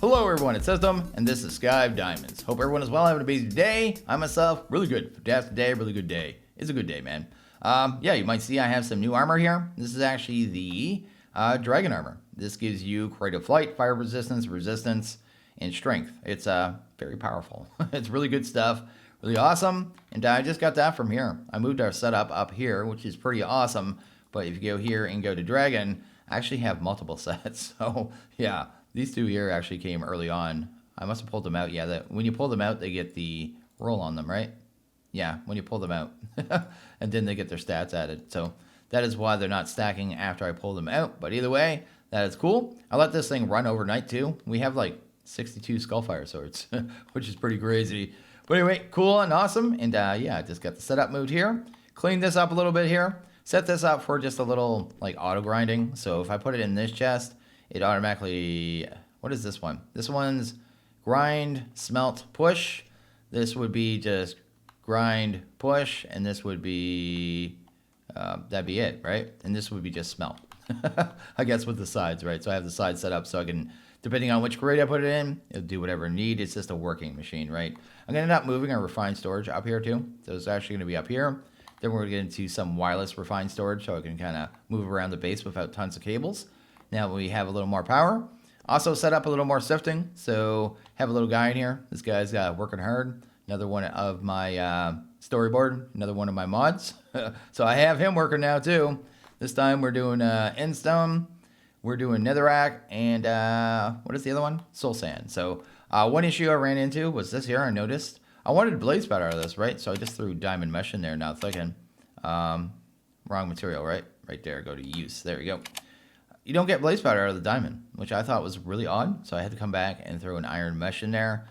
Hello everyone, it's System, and this is Sky of Diamonds. Hope everyone is well, having a busy day. I myself, really good. Fantastic day, really good day. It's a good day, man. Yeah, you might see I have some new armor here. This is actually the Dragon armor. This gives you creative flight, fire resistance, and strength. It's very powerful. It's really good stuff, really awesome. And I just got that from here. I moved our setup up here, which is pretty awesome. But if you go here and go to Dragon, I actually have multiple sets. So yeah, these two here actually came early on. I must have pulled them out. Yeah, when you pull them out, they get the roll on them, right? Yeah, when you pull them out. And then they get their stats added. So that is why they're not stacking after I pull them out. But either way, that is cool. I let this thing run overnight too. We have like 62 Skullfire swords, which is pretty crazy. But anyway, cool and awesome. And yeah, I just got the setup moved here. Cleaned this up a little bit here. Set this up for just a little like auto grinding. So if I put it in this chest, it automatically, what is this one? This one's grind, smelt, push. This would be just grind, push, and this would be, that'd be it, right? And this would be just smelt. I guess with the sides, right? So I have the sides set up so I can, depending on which grade I put it in, it'll do whatever I need. It's just a working machine, right? I'm going to end up moving our refined storage up here too. So it's actually going to be up here. Then we're going to get into some wireless refined storage so I can kind of move around the base without tons of cables. Now we have a little more power. Also set up a little more sifting. So have a little guy in here. This guy's working hard. Another one of my storyboard. Another one of my mods. So I have him working now too. This time we're doing endstone. We're doing netherrack. And what is the other one? Soul sand. So one issue I ran into was this here. I noticed. I wanted blaze powder out of this, right? So I just threw diamond mesh in there. Now thinking, wrong material, right? Right there. Go to use. There we go. You don't get blaze powder out of the diamond, which I thought was really odd. So I had to come back and throw an iron mesh in there.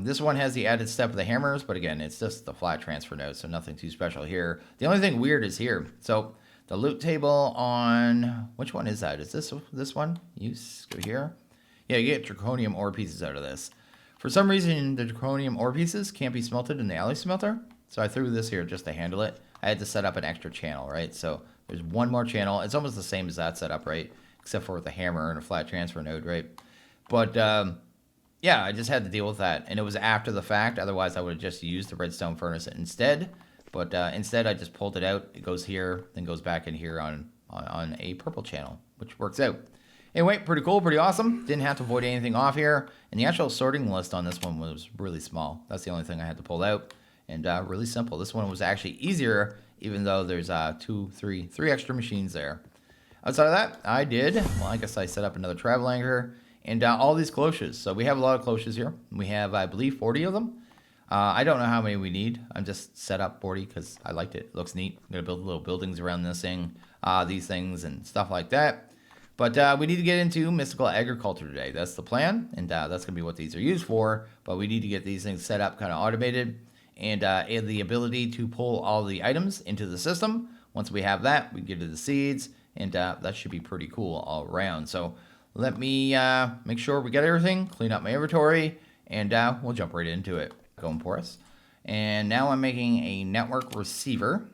This one has the added step of the hammers, but again, it's just the flat transfer node, so nothing too special here. The only thing weird is here. So the loot table on, which one is that? Is this one? Use, go here. Yeah, you get draconium ore pieces out of this. For some reason, the draconium ore pieces can't be smelted in the alley smelter. So I threw this here just to handle it. I had to set up an extra channel, right? So there's one more channel. It's almost the same as that setup, right? Except for with a hammer and a flat transfer node, right? But yeah, I just had to deal with that. And it was after the fact. Otherwise, I would have just used the redstone furnace instead. But instead, I just pulled it out. It goes here, then goes back in here on a purple channel, which works out. Anyway, pretty cool, pretty awesome. Didn't have to void anything off here. And the actual sorting list on this one was really small. That's the only thing I had to pull out. And really simple. This one was actually easier, even though there's three extra machines there. Outside of that, I did, well, I guess I set up another travel anchor and all these cloches. So we have a lot of cloches here. We have, I believe, 40 of them. I don't know how many we need. I'm just set up 40 because I liked it. It looks neat. I'm going to build little buildings around this thing, these things and stuff like that. But we need to get into mystical agriculture today. That's the plan, and that's going to be what these are used for. But we need to get these things set up kind of automated and the ability to pull all the items into the system. Once we have that, we get to the seeds, and that should be pretty cool all around. So let me make sure we get everything, clean up my inventory, and we'll jump right into it. Going for us. And now I'm making a network receiver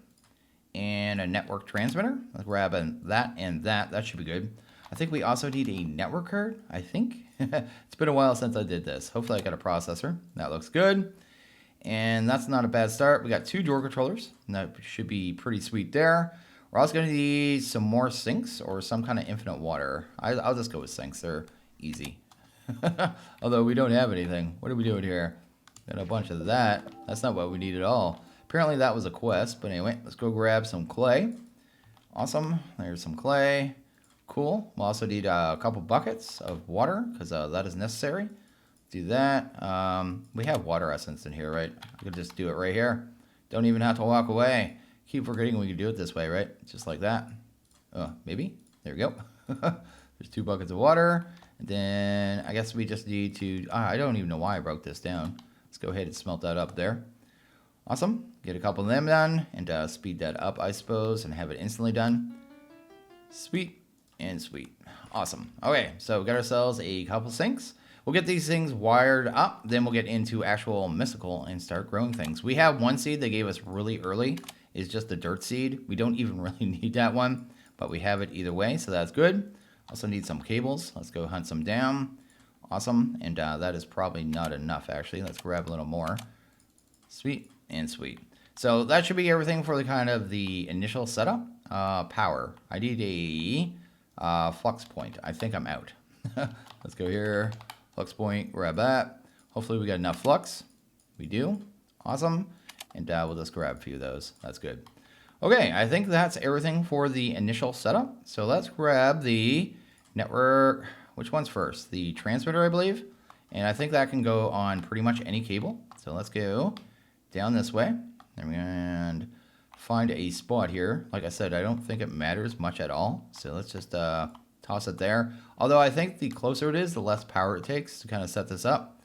and a network transmitter. Let's grab that and that. That should be good. I think we also need a network card, I think. It's been a while since I did this. Hopefully I got a processor. That looks good. And that's not a bad start. We got 2 door controllers. That should be pretty sweet there. We're also going to need some more sinks or some kind of infinite water. I'll just go with sinks. They're easy. Although we don't have anything. What are we doing here? Got a bunch of that. That's not what we need at all. Apparently that was a quest. But anyway, let's go grab some clay. Awesome. There's some clay. Cool. We'll also need a couple buckets of water because that is necessary. Do that. We have water essence in here, right? I could just do it right here. Don't even have to walk away. Keep forgetting we can do it this way, right? Just like that. Maybe. There we go. There's 2 buckets of water. And then I guess we just need to... I don't even know why I broke this down. Let's go ahead and smelt that up there. Awesome. Get a couple of them done and speed that up, I suppose, and have it instantly done. Sweet and sweet. Awesome. Okay, so we got ourselves a couple sinks. We'll get these things wired up, then we'll get into actual mystical and start growing things. We have one seed they gave us really early. It's just the dirt seed. We don't even really need that one, but we have it either way, so that's good. Also need some cables. Let's go hunt some down. Awesome. And that is probably not enough, actually. Let's grab a little more. Sweet and sweet. So that should be everything for the kind of the initial setup. Power. I need a flux point. I think I'm out. Let's go here. Flux point. Grab that. Hopefully we got enough flux. We do. Awesome. And we'll just grab a few of those. That's good. Okay, I think that's everything for the initial setup. So let's grab the network. Which one's first? The transmitter, I believe. And I think that can go on pretty much any cable. So let's go down this way. And find a spot here. Like I said, I don't think it matters much at all. So let's just toss it there. Although I think the closer it is, the less power it takes to kind of set this up.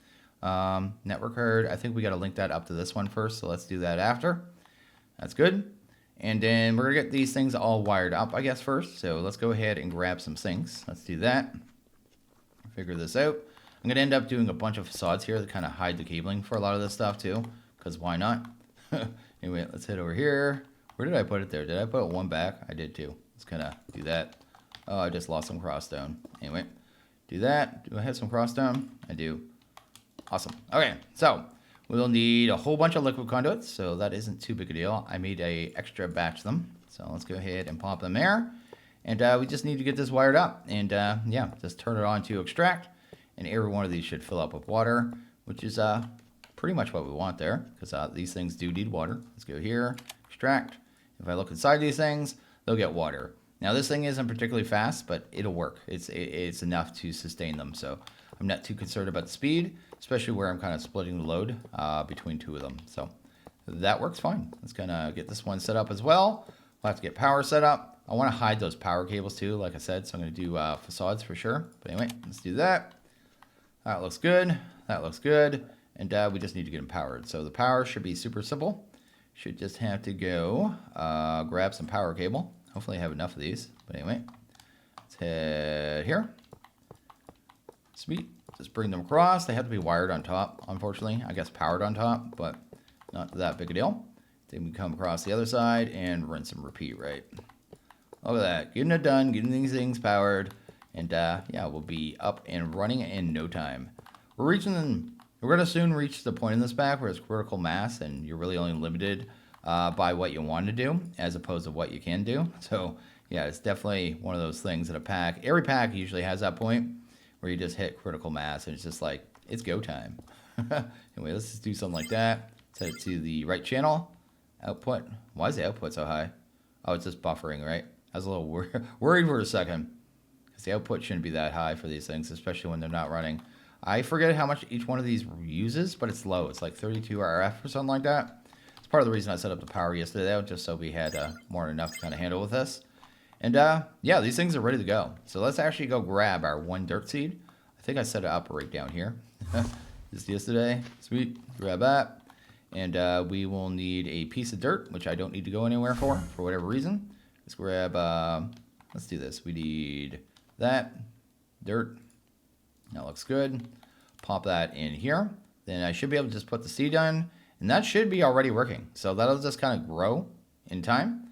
Network card, I think we got to link that up to this one first. So let's do that after. That's good. And then we're going to get these things all wired up, I guess, first. So let's go ahead and grab some sinks. Let's do that. Figure this out. I'm going to end up doing a bunch of facades here to kind of hide the cabling for a lot of this stuff too. Because why not? Anyway, let's head over here. Where did I put it there? Did I put one back? I did too. Let's kind of do that. Oh, I just lost some crossstone. Anyway, do that. Do I have some crossstone? I do. Awesome. Okay, so we'll need a whole bunch of liquid conduits, so that isn't too big a deal. I made a extra batch of them, so let's go ahead and pop them there. And we just need to get this wired up, and yeah, just turn it on to extract, and every one of these should fill up with water, which is pretty much what we want there, because these things do need water. Let's go here, extract. If I look inside these things, they'll get water. Now this thing isn't particularly fast, but it'll work. It's enough to sustain them, so I'm not too concerned about the speed, especially where I'm kind of splitting the load between two of them. So that works fine. Let's kind of get this one set up as well. We'll have to get power set up. I want to hide those power cables too, like I said, so I'm going to do facades for sure. But anyway, let's do that. That looks good. That looks good. And we just need to get them powered. So the power should be super simple. Should just have to go grab some power cable. Hopefully I have enough of these. But anyway, let's head here. Sweet. Just bring them across. They have to be wired on top, unfortunately. I guess powered on top, but not that big a deal. Then we come across the other side and rinse and repeat, right? Look at that. Getting it done, getting these things powered. And yeah, we'll be up and running in no time. We're going to soon reach the point in this pack where it's critical mass and you're really only limited by what you want to do as opposed to what you can do. So yeah, it's definitely one of those things in a pack. Every pack usually has that point where you just hit critical mass and it's just like, it's go time. Anyway, let's just do something like that. Set it to the right channel. Output. Why is the output so high? Oh, it's just buffering, right? I was a little worried for a second. Because the output shouldn't be that high for these things, especially when they're not running. I forget how much each one of these uses, but it's low. It's like 32 RF or something like that. It's part of the reason I set up the power yesterday, just so we had more than enough to kind of handle with this. And yeah, these things are ready to go. So let's actually go grab our one dirt seed. I think I set it up right down here. Just yesterday. Sweet. Grab that. And we will need a piece of dirt, which I don't need to go anywhere for whatever reason. Let's grab, let's do this. We need that. Dirt. That looks good. Pop that in here. Then I should be able to just put the seed in. And that should be already working. So that'll just kind of grow in time.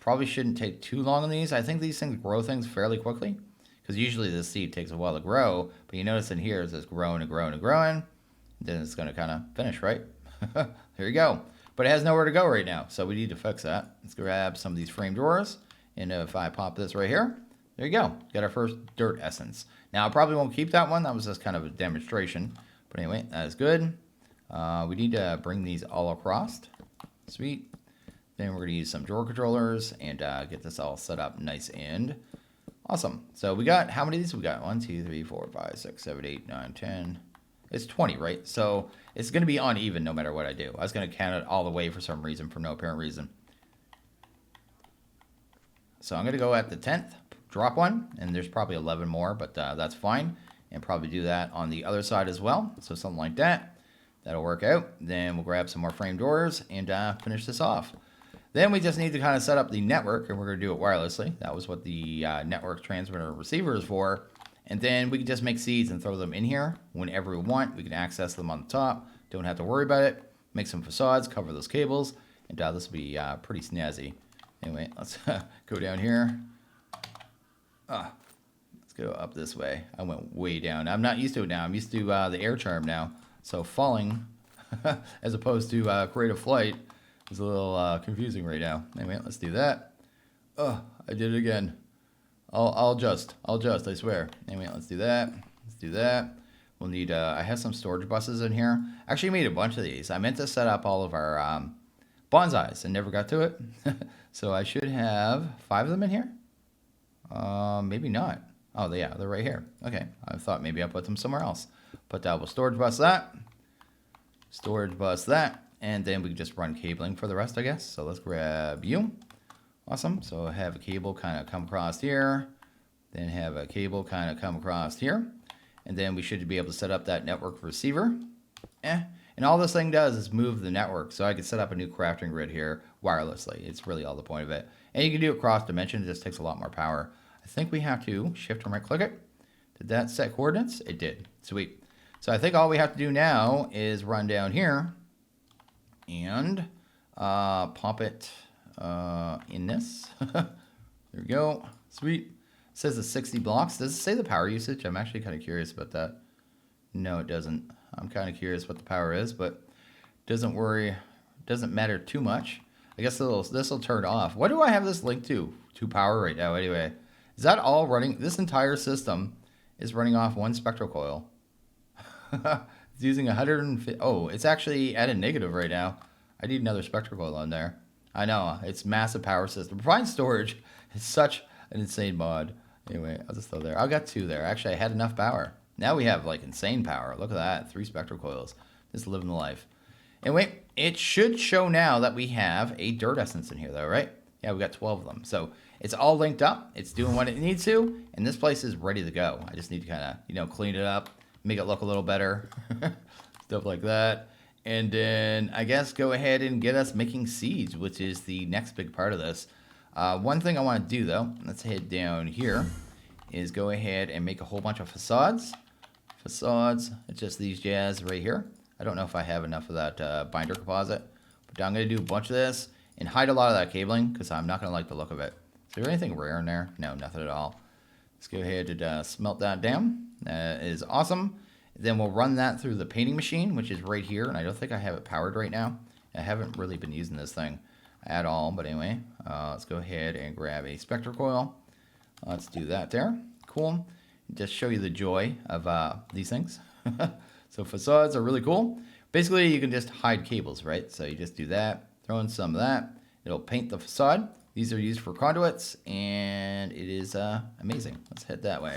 Probably shouldn't take too long on these. I think these things grow things fairly quickly. Because usually this seed takes a while to grow. But you notice in here it's just growing and growing and growing. Then it's going to kind of finish, right? There you go. But it has nowhere to go right now. So we need to fix that. Let's grab some of these frame drawers. And if I pop this right here, there you go. Got our first dirt essence. Now, I probably won't keep that one. That was just kind of a demonstration. But anyway, that is good. We need to bring these all across. Sweet. Then we're going to use some drawer controllers and get this all set up nice and awesome. So we got, how many of these we got? 1, 2, 3, 4, 5, 6, 7, 8, 9, 10. It's 20, right? So it's going to be uneven no matter what I do. I was going to count it all the way for some reason, for no apparent reason. So I'm going to go at the 10th, drop one, and there's probably 11 more, but that's fine. And probably do that on the other side as well. So something like that. That'll work out. Then we'll grab some more frame doors and finish this off. Then we just need to kind of set up the network, and we're going to do it wirelessly. That was what the network transmitter receiver is for. And then we can just make seeds and throw them in here whenever we want. We can access them on the top. Don't have to worry about it. Make some facades, cover those cables, and this will be pretty snazzy. Anyway, let's go down here. Let's go up this way. I went way down. I'm not used to it now. I'm used to the air charm now. So falling, as opposed to creative flight, is a little confusing right now. Anyway, let's do that. Oh, I did it again. I'll adjust. I swear. Anyway, let's do that. Let's do that. We'll need, I have some storage buses in here. Actually made a bunch of these. I meant to set up all of our bonsais and never got to it. So I should have 5 of them in here. Maybe not. Oh, yeah, they're right here. Okay, I thought maybe I put them somewhere else. But we'll storage bus that. Storage bus that. And then we can just run cabling for the rest, I guess. So let's grab you. Awesome. So I have a cable kind of come across here. Then have a cable kind of come across here. And then we should be able to set up that network receiver. And all this thing does is move the network. So I can set up a new crafting grid here wirelessly. It's really all the point of it. And you can do it cross dimension. It just takes a lot more power. I think we have to shift and right click it. Did that set coordinates? It did. Sweet. So I think all we have to do now is run down here and pop it in this. There we go. Sweet. It says it's 60 blocks. Does it say the power usage? I'm actually kind of curious about that. No, it doesn't. I'm kind of curious what the power is, but doesn't worry. Doesn't matter too much. I guess this will turn off. What do I have this linked to? To power right now anyway. Is that all running? This entire system is running off one spectral coil. It's using 150. Oh, it's actually at a negative right now. I need another spectral coil on there. I know, it's massive power system. Refined storage is such an insane mod. Anyway, I'll just throw there. I got 2 there. Actually, I had enough power. Now we have like insane power. Look at that, 3 spectral coils. Just living the life. Anyway, it should show now that we have a dirt essence in here though, right? Yeah, we got 12 of them. So it's all linked up. It's doing what it needs to. And this place is ready to go. I just need to kind of, clean it up, make it look a little better. Stuff like that. And then I guess go ahead and get us making seeds, which is the next big part of this. One thing I want to do though, let's head down here, is go ahead and make a whole bunch of facades. Facades, it's just these jazz right here. I don't know if I have enough of that binder composite, but I'm going to do a bunch of this and hide a lot of that cabling because I'm not going to like the look of it. Is there anything rare in there? No, nothing at all. Let's go ahead and smelt that down. That is awesome. Then we'll run that through the painting machine, which is right here, and I don't think I have it powered right now. I haven't really been using this thing at all, but anyway, let's go ahead and grab a spectral coil. Let's do that there. Cool. Just show you the joy of these things. So facades are really cool. Basically, you can just hide cables, right? So you just do that, throw in some of that. It'll paint the facade. These are used for conduits, and it is amazing. Let's head that way.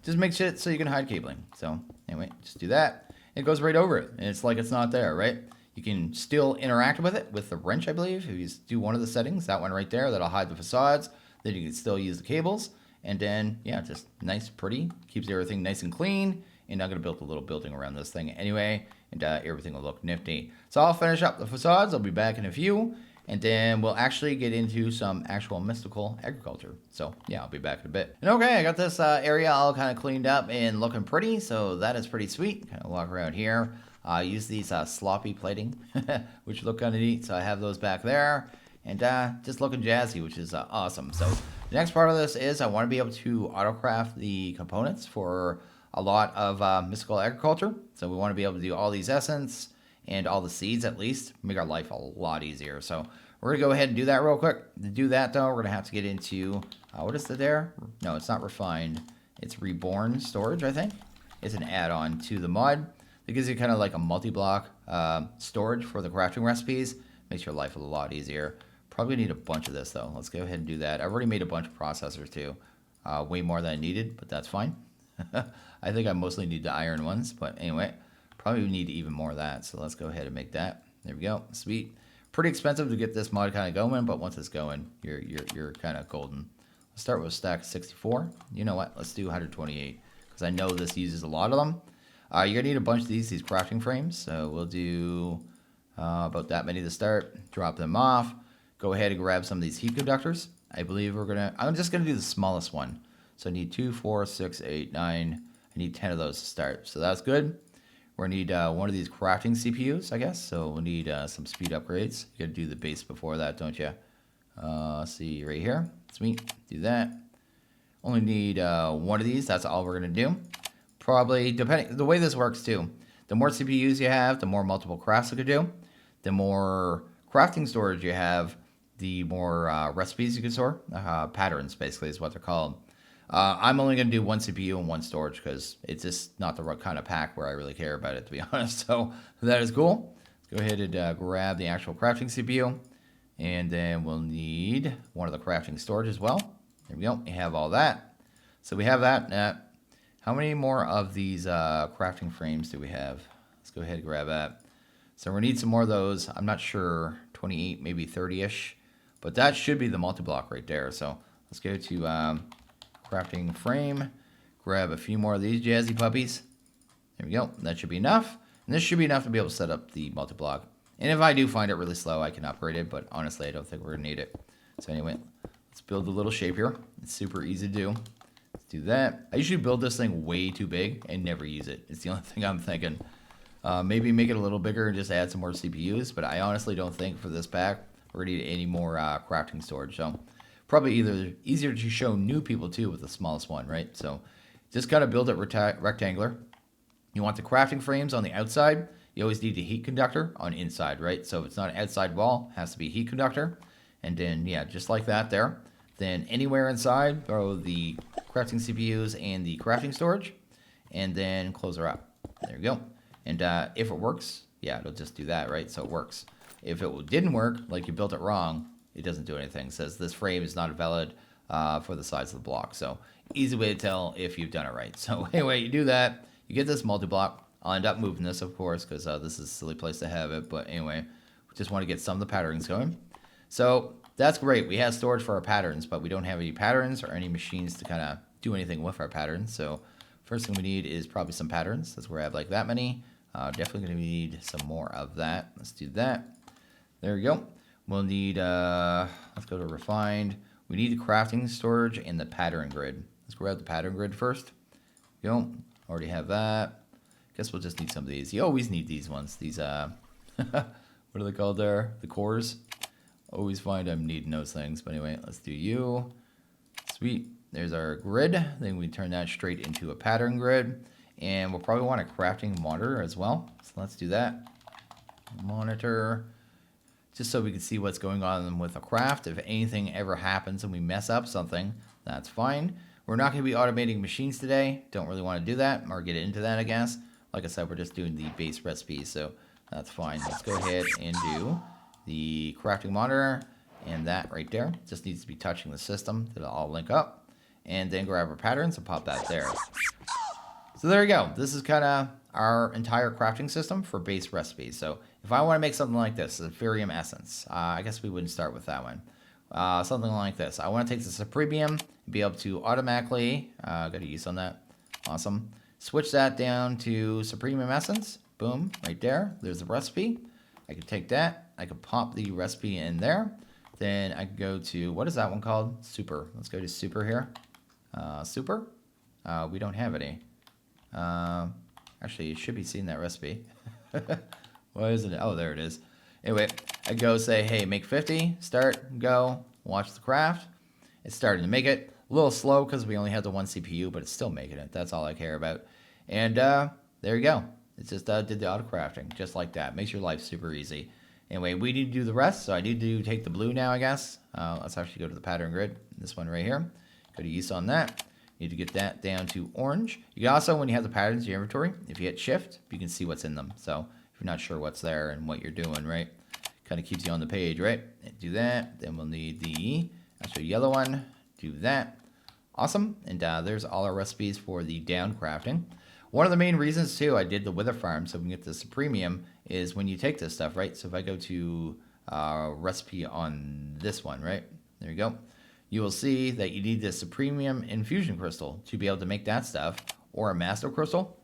Just makes it so you can hide cabling. So anyway, just do that. It goes right over it, and it's like it's not there, right? You can still interact with it with the wrench, I believe. If you do one of the settings, that one right there, that'll hide the facades. Then you can still use the cables. And then, yeah, just nice, pretty. Keeps everything nice and clean. And I'm going to build a little building around this thing anyway. And everything will look nifty. So I'll finish up the facades. I'll be back in a few. And then we'll actually get into some actual mystical agriculture. So, yeah, I'll be back in a bit. And okay, I got this area all kind of cleaned up and looking pretty. So that is pretty sweet. Kind of walk around here. Use these sloppy plating, which look kind of neat. So I have those back there. And just looking jazzy, which is awesome. So the next part of this is I want to be able to autocraft the components for a lot of mystical agriculture. So we want to be able to do all these essence and all the seeds at least. Make our life a lot easier. So we're going to go ahead and do that real quick. To do that, though, we're going to have to get into, what is it there? No, it's not refined. It's Reborn Storage, I think. It's an add-on to the mod. It gives you kind of like a multi-block storage for the crafting recipes. Makes your life a lot easier. Probably need a bunch of this, though. Let's go ahead and do that. I've already made a bunch of processors, too. Way more than I needed, but that's fine. I think I mostly need the iron ones, but anyway, probably need even more of that. So let's go ahead and make that. There we go. Sweet. Pretty expensive to get this mod kind of going, but once it's going, you're kind of golden. Let's start with stack 64. You know what? Let's do 128 because I know this uses a lot of them. You're going to need a bunch of these crafting frames. So we'll do about that many to start. Drop them off. Go ahead and grab some of these heat conductors. I believe I'm just going to do the smallest one. So I need 2, 4, 6, 8, 9. I need 10 of those to start. So that's good. We're going to need one of these crafting CPUs, I guess. So we'll need some speed upgrades. You got to do the base before that, don't you? See right here. Sweet. Do that. Only need one of these. That's all we're going to do. Probably, depending, the way this works too, the more CPUs you have, the more multiple crafts you can do. The more crafting storage you have, the more recipes you can store. Patterns, basically, is what they're called. I'm only going to do one CPU and one storage because it's just not the right kind of pack where I really care about it, to be honest. So that is cool. Let's go ahead and grab the actual crafting CPU. And then we'll need one of the crafting storage as well. There we go. We have all that. So we have that. How many more of these crafting frames do we have? Let's go ahead and grab that. So we need some more of those. I'm not sure. 28, maybe 30-ish. But that should be the multi-block right there. So let's go to crafting frame. Grab a few more of these jazzy puppies. There we go. That should be enough. And this should be enough to be able to set up the multi-block. And if I do find it really slow, I can upgrade it. But honestly, I don't think we're going to need it. So anyway, let's build a little shape here. It's super easy to do. Let's do that. I usually build this thing way too big and never use it. It's the only thing I'm thinking. Maybe make it a little bigger and just add some more CPUs. But I honestly don't think for this pack we're going to need any more crafting storage. So probably either easier to show new people too with the smallest one, right? So just got to build it rectangular. You want the crafting frames on the outside. You always need a heat conductor on inside, right? So if it's not an outside wall, it has to be a heat conductor. And then, yeah, just like that there. Then anywhere inside, throw the crafting CPUs and the crafting storage. And then close her up. There you go. And if it works, yeah, it'll just do that, right? So it works. If it didn't work, like you built it wrong, it doesn't do anything. It says this frame is not valid for the size of the block. So easy way to tell if you've done it right. So anyway, you do that. You get this multi-block. I'll end up moving this, of course, because this is a silly place to have it. But anyway, we just want to get some of the patterns going. So that's great. We have storage for our patterns, but we don't have any patterns or any machines to kind of do anything with our patterns. So first thing we need is probably some patterns. Let's grab like that many. Definitely going to need some more of that. Let's do that. There we go. We'll need, let's go to refined. We need the crafting storage and the pattern grid. Let's grab the pattern grid first. Go. Already have that. Guess we'll just need some of these. You always need these ones. These, what are they called there? The cores. Always find I'm needing those things. But anyway, let's do you. Sweet. There's our grid. Then we turn that straight into a pattern grid. And we'll probably want a crafting monitor as well. So let's do that. Monitor. Just so we can see what's going on with a craft. If anything ever happens and we mess up something, that's fine. We're not going to be automating machines today. Don't really want to do that or get into that, I guess. Like I said, we're just doing the base recipes, so that's fine. Let's go ahead and do the crafting monitor and that right there. Just needs to be touching the system. It'll all link up. And then grab our patterns and pop that there. So there you go. This is kind of our entire crafting system for base recipes. So if I want to make something like this, Inferium Essence, I guess we wouldn't start with that one. Something like this. I want to take the Supremium and be able to automatically, got a use on that. Awesome. Switch that down to Supremium Essence. Boom, right there. There's the recipe. I can take that. I can pop the recipe in there. Then I can go to, what is that one called? Super. Let's go to Super here. Super. We don't have any. Actually, you should be seeing that recipe. Why isn't it? Oh, there it is. Anyway, I go say, hey, make 50, start, go, watch the craft. It's starting to make it. A little slow because we only have the one CPU, but it's still making it. That's all I care about. And there you go. It just did the auto crafting, just like that. Makes your life super easy. Anyway, we need to do the rest, so I need to take the blue now, I guess. Let's actually go to the pattern grid. This one right here. Go to use on that. Need to get that down to orange. You can also, when you have the patterns in your inventory, if you hit shift, you can see what's in them. So if you're not sure what's there and what you're doing, right? Kind of keeps you on the page, right? Do that. Then we'll need the actual yellow one. Do that. Awesome. And there's all our recipes for the down crafting. One of the main reasons, too, I did the wither farm so we can get this premium is when you take this stuff, right? So if I go to recipe on this one, right? There you go. You will see that you need this Premium Infusion crystal to be able to make that stuff, or a master crystal.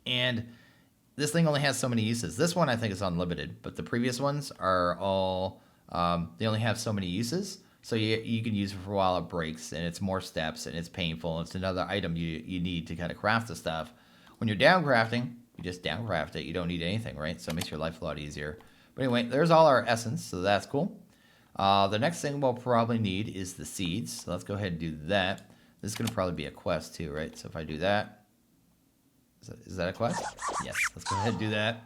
And this thing only has so many uses. This one I think is unlimited, but the previous ones are all, they only have so many uses. So you can use it for a while, it breaks, and it's more steps, and it's painful. It's another item you need to kind of craft the stuff. When you're down crafting, you just down craft it. You don't need anything, right? So it makes your life a lot easier. But anyway, there's all our essence, so that's cool. The next thing we'll probably need is the seeds. So let's go ahead and do that. This is going to probably be a quest too, right? So if I do that, is that a quest? Yes, let's go ahead and do that.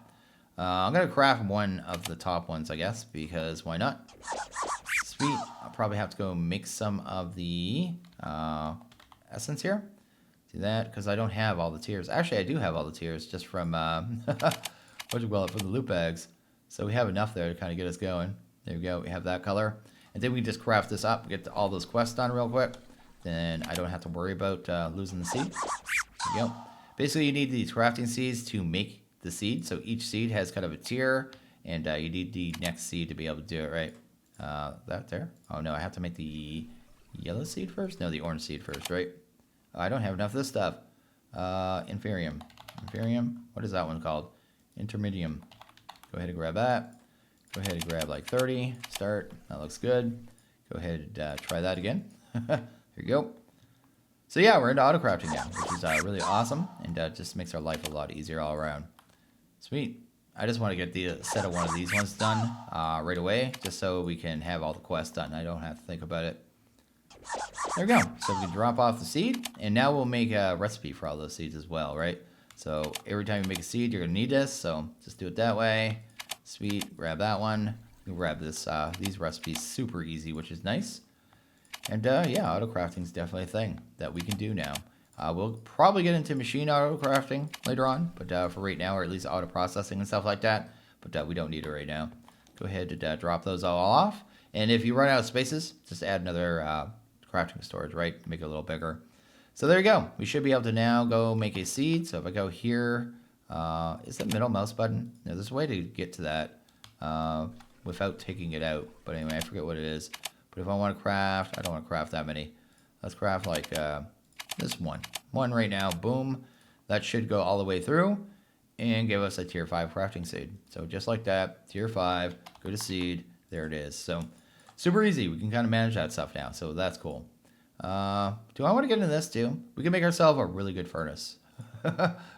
I'm going to craft one of the top ones, I guess, because why not? Sweet. I'll probably have to go make some of the essence here. Do that, because I don't have all the tiers. Actually, I do have all the tiers just from, what do you call it, from the loot bags. So we have enough there to kind of get us going. There we go. We have that color. And then we can just craft this up, get all those quests done real quick. Then I don't have to worry about losing the seed. There we go. Basically, you need these crafting seeds to make the seed. So each seed has kind of a tier, and you need the next seed to be able to do it, right? That there? Oh, no, I have to make the yellow seed first? No, the orange seed first, right? Oh, I don't have enough of this stuff. Inferium. Inferium? What is that one called? Intermedium. Go ahead and grab that. Go ahead and grab like 30. Start. That looks good. Go ahead and try that again. There you go. So yeah, we're into auto crafting now, which is really awesome, and just makes our life a lot easier all around. Sweet. I just want to get the set of one of these ones done right away, just so we can have all the quests done. I don't have to think about it. There we go. So we can drop off the seed, and now we'll make a recipe for all those seeds as well, right? So every time you make a seed, you're going to need this, so just do it that way. Sweet. Grab that one. You can grab this. These recipes super easy, which is nice. And yeah, auto crafting is definitely a thing that we can do now. We'll probably get into machine auto crafting later on, but for right now, or at least auto processing and stuff like that. But we don't need it right now. Go ahead and drop those all off. And if you run out of spaces, just add another crafting storage, right? Make it a little bigger. So there you go. We should be able to now go make a seed. So if I go here, is the middle mouse button? No, there's a way to get to that without taking it out. But anyway, I forget what it is. But if I want to craft, I don't want to craft that many. Let's craft like this one. One right now, boom. That should go all the way through and give us a tier 5 crafting seed. So just like that, tier 5, go to seed, there it is. So super easy. We can kind of manage that stuff now. So that's cool. Do I want to get into this too? We can make ourselves a really good furnace.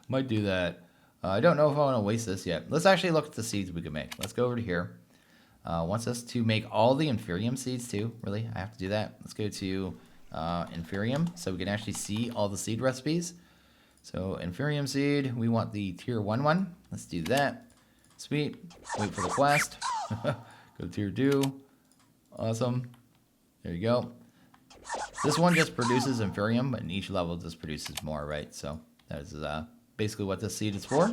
Might do that. I don't know if I want to waste this yet. Let's actually look at the seeds we can make. Let's go over to here. Wants us to make all the Inferium seeds too. Really? I have to do that? Let's go to Inferium so we can actually see all the seed recipes. So Inferium Seed, we want the tier 1 one. Let's do that. Sweet. Wait for the quest. Go to tier 2. Awesome. There you go. This one just produces Inferium, but in each level just produces more, right? So that is basically what this seed is for.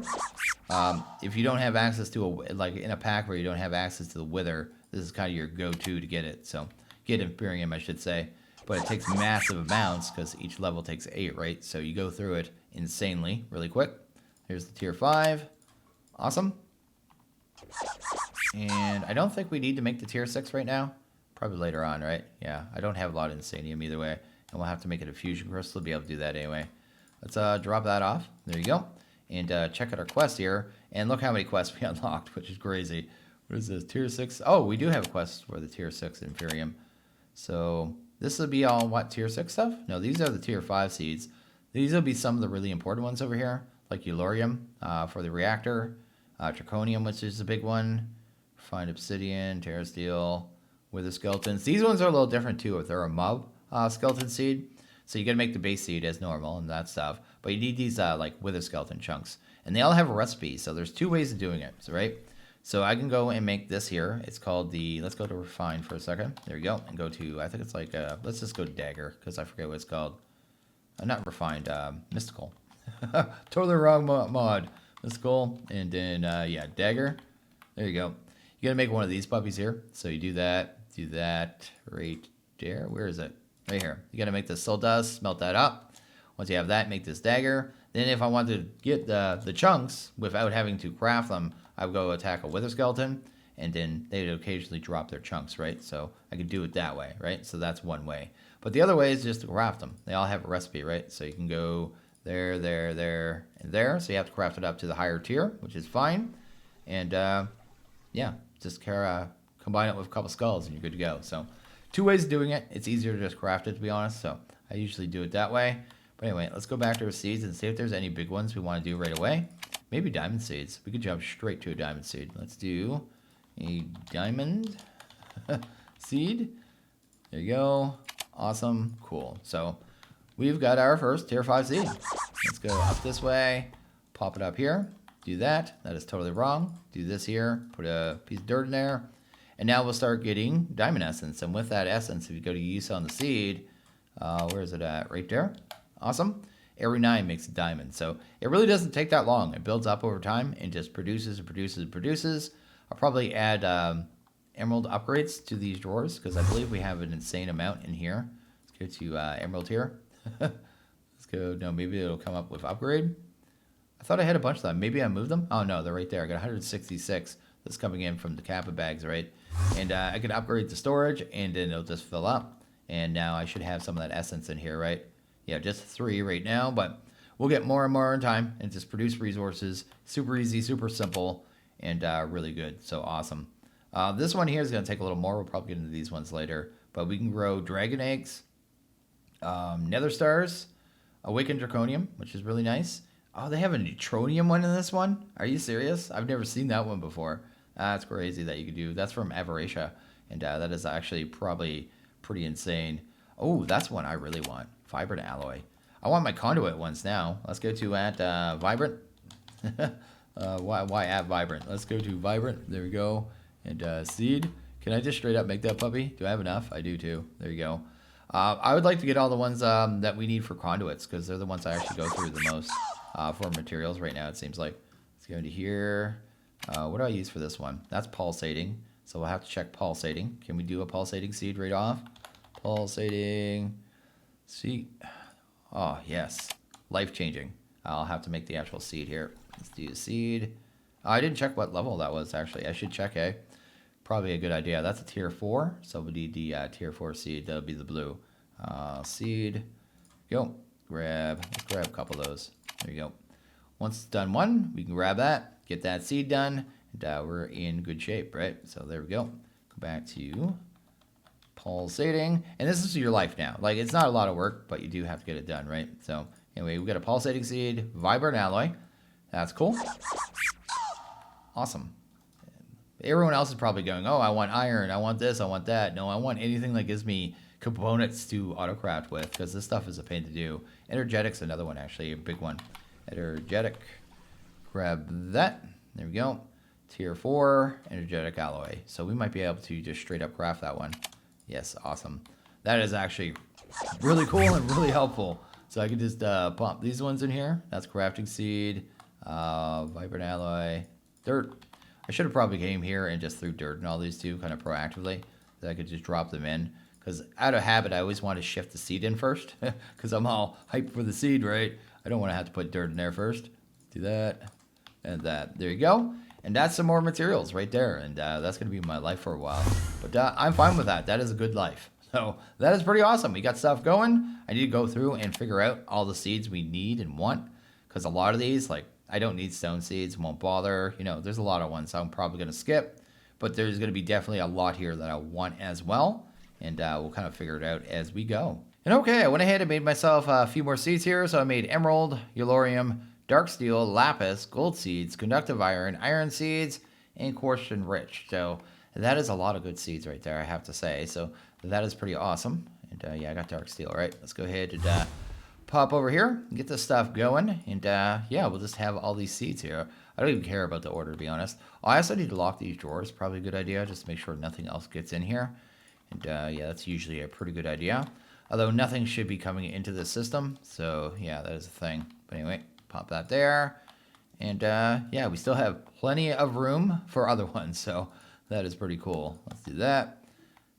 If you don't have access to like in a pack where you don't have access to the wither, this is kind of your go-to to get it. So get Inferium, I should say. But it takes massive amounts because each level takes 8, right? So you go through it insanely, really quick. Here's the tier 5. Awesome. And I don't think we need to make the tier 6 right now. Probably later on, right? Yeah, I don't have a lot of Insanium either way. And we'll have to make it a fusion crystal to be able to do that anyway. Let's drop that off. There you go. And check out our quest here. And look how many quests we unlocked, which is crazy. What is this? Tier 6? Oh, we do have quests for the tier 6 Inferium. So this will be all, what, tier 6 stuff? No, these are the tier 5 seeds. These will be some of the really important ones over here. Like Eulorium for the reactor. Draconium, which is a big one. Refined Obsidian, Terra Steel, Wither Skeletons. These ones are a little different too if they're a mob skeleton seed. So you gotta make the base seed as normal and that stuff. But you need these like Wither Skeleton chunks. And they all have a recipe. So there's 2 ways of doing it, right? So I can go and make this here. It's called the, let's go to Refine for a second. There you go. And go to, I think it's like, let's just go to Dagger because I forget what it's called. Not Refined, Mystical. Totally wrong mod. Mystical. And then, yeah, Dagger. There you go. You gotta make one of these puppies here. So you do that right there. Where is it? Right here. You gotta make this soul dust, smelt that up. Once you have that, make this dagger. Then if I want to get the chunks without having to craft them, I would go attack a wither skeleton, and then they'd occasionally drop their chunks, right? So I could do it that way, right? So that's one way. But the other way is just to craft them. They all have a recipe, right? So you can go there, there, there, and there. So you have to craft it up to the higher tier, which is fine. And yeah, just combine it with a couple skulls and you're good to go. So 2 ways of doing it. It's easier to just craft it, to be honest. So I usually do it that way. But anyway, let's go back to our seeds and see if there's any big ones we want to do right away. Maybe diamond seeds. We could jump straight to a diamond seed. Let's do a diamond seed. There you go. Awesome. Cool. So we've got our first tier 5 seed. Let's go up this way, pop it up here, do that. That is totally wrong. Do this here, put a piece of dirt in there, and now we'll start getting diamond essence. And with that essence, if you go to use on the seed, where is it at? Right there. Awesome. Every 9 makes a diamond. So it really doesn't take that long. It builds up over time and just produces and produces and produces. I'll probably add emerald upgrades to these drawers because I believe we have an insane amount in here. Let's go to emerald here. Let's go. No, maybe it'll come up with upgrade. I thought I had a bunch of them. Maybe I moved them. Oh no, they're right there. I got 166 that's coming in from the Kappa bags, right? And I can upgrade the storage and then it'll just fill up. And now I should have some of that essence in here, right? Yeah, just 3 right now, but we'll get more and more in time and just produce resources. Super easy, super simple, and really good. So awesome. This one here is going to take a little more. We'll probably get into these ones later. But we can grow dragon eggs, nether stars, awakened draconium, which is really nice. Oh, they have a neutronium one in this one? Are you serious? I've never seen that one before. That's crazy that you could do. That's from Avaricia, and that is actually probably pretty insane. Oh, that's one I really want. Vibrant alloy. I want my conduit ones now. Let's go to at vibrant. Why at vibrant? Let's go to vibrant. There we go. And seed. Can I just straight up make that puppy? Do I have enough? I do too. There you go. I would like to get all the ones that we need for conduits because they're the ones I actually go through the most for materials right now. It seems like. Let's go into here. What do I use for this one? That's pulsating. So we'll have to check pulsating. Can we do a pulsating seed right off? Pulsating. Seed. Oh, yes. Life-changing. I'll have to make the actual seed here. Let's do a seed. I didn't check what level that was, actually. I should check, eh? Probably a good idea. That's a tier 4. So we need the tier 4 seed. That'll be the blue. Seed. Go. Let's grab a couple of those. There you go. Once it's done one, we can grab that. Get that seed done. And we're in good shape, right? So there we go. Go back to pulsating, and this is your life now. Like, it's not a lot of work, but you do have to get it done, right? So anyway, we got a pulsating seed, vibrant alloy. That's cool. Awesome. Everyone else is probably going, oh, I want iron, I want this, I want that. No, I want anything that gives me components to autocraft with, because this stuff is a pain to do. Energetic's another one, actually, a big one. Energetic. Grab that. There we go. Tier 4 energetic alloy. So we might be able to just straight up craft that one. Yes, awesome. That is actually really cool and really helpful. So I can just pump these ones in here. That's crafting seed, vibrant alloy, dirt. I should have probably came here and just threw dirt in all these two kind of proactively. So I could just drop them in. Because out of habit, I always want to shift the seed in first. Because I'm all hyped for the seed, right? I don't want to have to put dirt in there first. Do that and that. There you go. And that's some more materials right there. And that's going to be my life for a while. But I'm fine with that. That is a good life. So that is pretty awesome. We got stuff going. I need to go through and figure out all the seeds we need and want. Because a lot of these, like, I don't need stone seeds. Won't bother. You know, there's a lot of ones I'm probably going to skip. But there's going to be definitely a lot here that I want as well. And we'll kind of figure it out as we go. And okay, I went ahead and made myself a few more seeds here. So I made emerald, yellorium, dark steel, lapis, gold seeds, conductive iron, iron seeds, and coarse enriched. So that is a lot of good seeds right there, I have to say. So that is pretty awesome. And yeah, I got dark steel, right? Let's go ahead and pop over here and get this stuff going. And yeah, we'll just have all these seeds here. I don't even care about the order, to be honest. I also need to lock these drawers. Probably a good idea, just to make sure nothing else gets in here. And yeah, that's usually a pretty good idea. Although nothing should be coming into the system. So yeah, that is a thing. But anyway, pop that there. And yeah, we still have plenty of room for other ones. So that is pretty cool. Let's do that.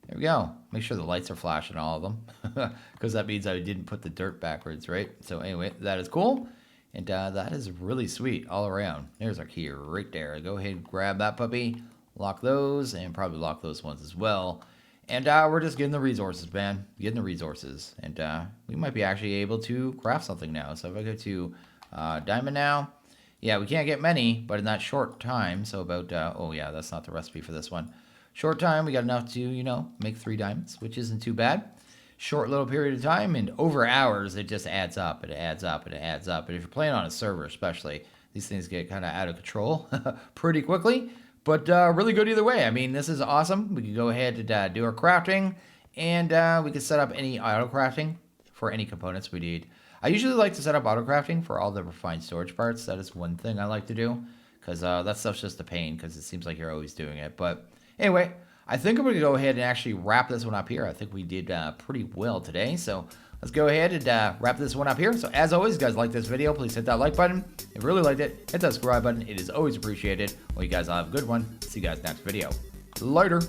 There we go. Make sure the lights are flashing, all of them. Because that means I didn't put the dirt backwards, right? So anyway, that is cool. And that is really sweet all around. There's our key right there. Go ahead and grab that puppy. Lock those. And probably lock those ones as well. And we're just getting the resources, man. Getting the resources. And we might be actually able to craft something now. So if I go to diamond now. Yeah, we can't get many, but in that short time. So about, oh yeah, that's not the recipe for this one. Short time, we got enough to, you know, make 3 diamonds, which isn't too bad. Short little period of time, and over hours, it just adds up. It adds up, and it adds up. And if you're playing on a server especially, these things get kind of out of control pretty quickly. But really good either way. I mean, this is awesome. We can go ahead and do our crafting, and we can set up any auto crafting for any components we need. I usually like to set up auto crafting for all the refined storage parts. That is one thing I like to do, because that stuff's just a pain, because it seems like you're always doing it. But anyway, I think I'm going to go ahead and actually wrap this one up here. I think we did pretty well today, so let's go ahead and wrap this one up here. So as always, guys, like this video, please hit that like button. If you really liked it, hit that subscribe button. It is always appreciated. Well, you guys all have a good one. See you guys next video. Later.